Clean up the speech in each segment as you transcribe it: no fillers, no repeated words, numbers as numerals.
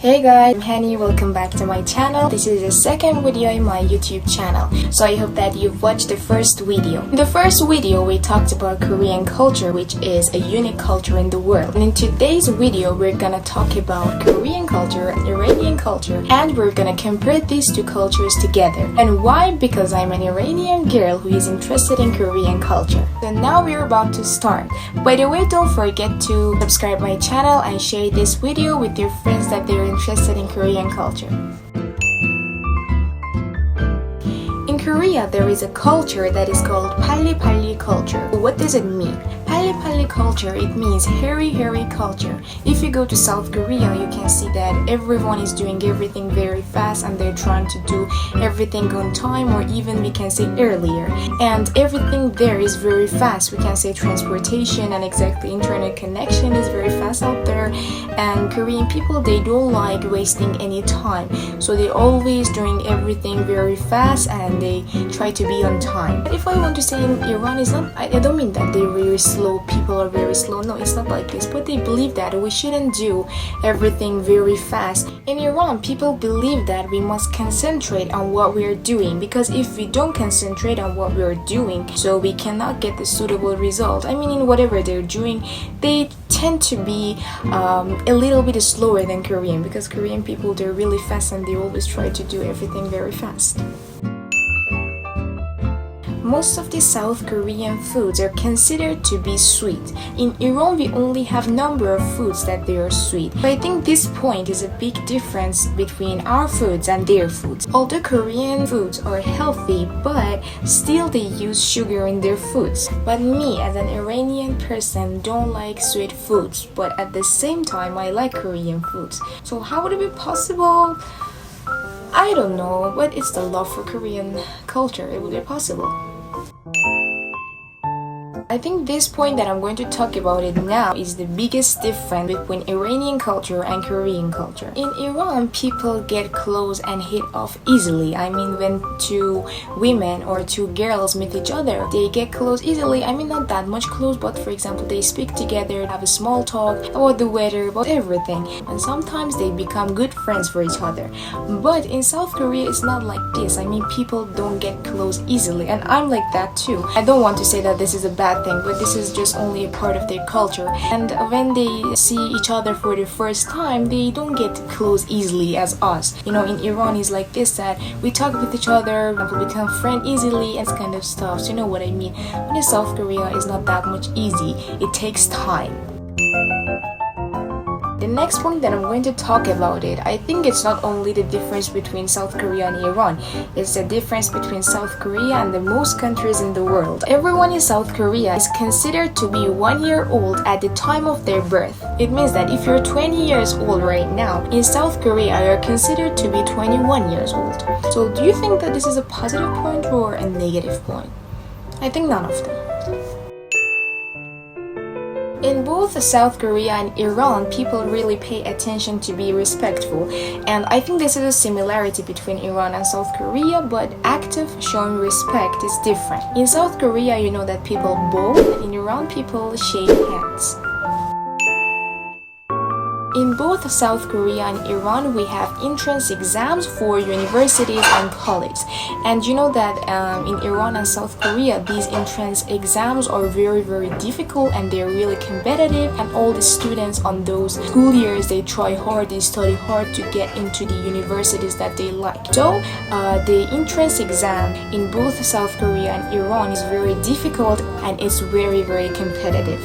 Hey guys, I'm Henny. Welcome back to my channel. This is the second video in my YouTube channel. So I hope that you've watched the first video. In the first video, we talked about Korean culture, which is a unique culture in the world. And in today's video, we're gonna talk about Korean culture and Iranian culture, and we're gonna compare these two cultures together. And why? Because I'm an Iranian girl who is interested in Korean culture. So now we're about to start. By the way, don't forget to subscribe my channel and share this video with your friends that they're interested in Korean culture. In Korea, there is a culture that is called Pali culture. What does it mean? Pali culture, it means hairy culture. If you go to South Korea, you can see that everyone is doing everything very fast and they're trying to do everything on time, or even we can say earlier. And everything there is very fast. We can say transportation and exactly internet connection is very fast out there. And Korean people, they don't like wasting any time. So they're always doing everything very fast and they try to be on time. But if I want to say in Iran, is not, I don't mean that they're very slow, people are very slow. No, it's not like this. But they believe that we shouldn't do everything very fast. In Iran, people believe that we must concentrate on what we're doing, because if we don't concentrate on what we're doing, so we cannot get the suitable result. I mean, in whatever they're doing, they tend to be a little bit slower than Korean, because Korean people, they're really fast and they always try to do everything very fast. Most of the South Korean foods are considered to be sweet. In Iran, we only have number of foods that they are sweet. But I think this point is a big difference between our foods and their foods. Although Korean foods are healthy, but still they use sugar in their foods. But me, as an Iranian person, don't like sweet foods. But at the same time, I like Korean foods. So how would it be possible? I don't know, but it's the love for Korean culture. It would be possible. I think this point that I'm going to talk about it now is the biggest difference between Iranian culture and Korean culture. In Iran, people get close and hit off easily. I mean, when two women or two girls meet each other, they get close easily. I mean, not that much close, but for example, they speak together, have a small talk about the weather, about everything. And sometimes they become good friends for each other. But in South Korea, it's not like this. I mean, people don't get close easily. And I'm like that too. I don't want to say that this is a bad thing, but this is just only a part of their culture. And when they see each other for the first time, they don't get close easily as us. You know, in Iran is like this, that we talk with each other, we become friends easily and kind of stuff. So you know what I mean. But in South Korea, it's not that much easy. It takes time. The next point that I'm going to talk about it, I think it's not only the difference between South Korea and Iran, it's the difference between South Korea and the most countries in the world. Everyone in South Korea is considered to be 1 year old at the time of their birth. It means that if you're 20 years old right now, in South Korea you're considered to be 21 years old. So do you think that this is a positive point or a negative point? I think none of them. In both South Korea and Iran, people really pay attention to be respectful. And I think this is a similarity between Iran and South Korea, but active showing respect is different. In South Korea, you know that people bow, and in Iran, people shake hands. In both South Korea and Iran, we have entrance exams for universities and colleges. And you know that in Iran and South Korea, these entrance exams are very difficult and they're really competitive. And all the students on those school years, they try hard, they study hard to get into the universities that they like. So the entrance exam in both South Korea and Iran is very difficult and it's very competitive.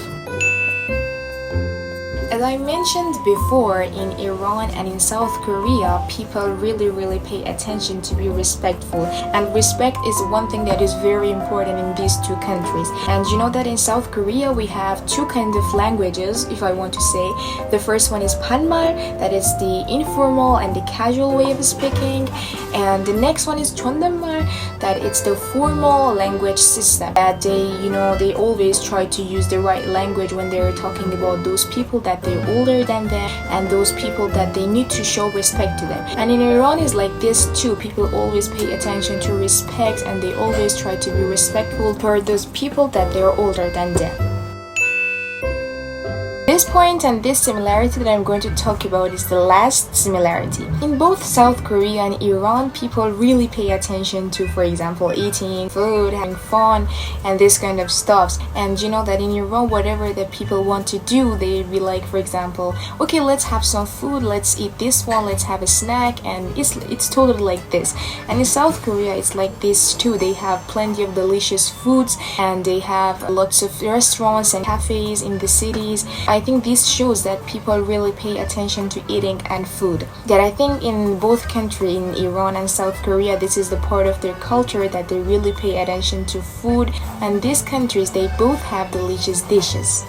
As I mentioned before, in Iran and in South Korea, people really pay attention to be respectful. And respect is one thing that is very important in these two countries. And you know that in South Korea, we have two kinds of languages, if I want to say. The first one is Panmal, that is the informal and the casual way of speaking. And the next one is Chondanmal, that it's the formal language system. That they always try to use the right language when they're talking about those people that they're older than them and those people that they need to show respect to them. And in Iran is like this too. People always pay attention to respect and they always try to be respectful for those people that they're older than them. this point and this similarity that I'm going to talk about is the last similarity. In both South Korea and Iran, people really pay attention to, for example, eating food, having fun, and this kind of stuff. And you know that in Iran, whatever that people want to do, they be like, for example, okay, let's have some food, let's eat this one, let's have a snack, and it's totally like this. And in South Korea, it's like this too. They have plenty of delicious foods, and they have lots of restaurants and cafes in the cities. I think this shows that people really pay attention to eating and food. That I think in both countries, in Iran and South Korea, this is the part of their culture that they really pay attention to food, and these countries, they both have delicious dishes.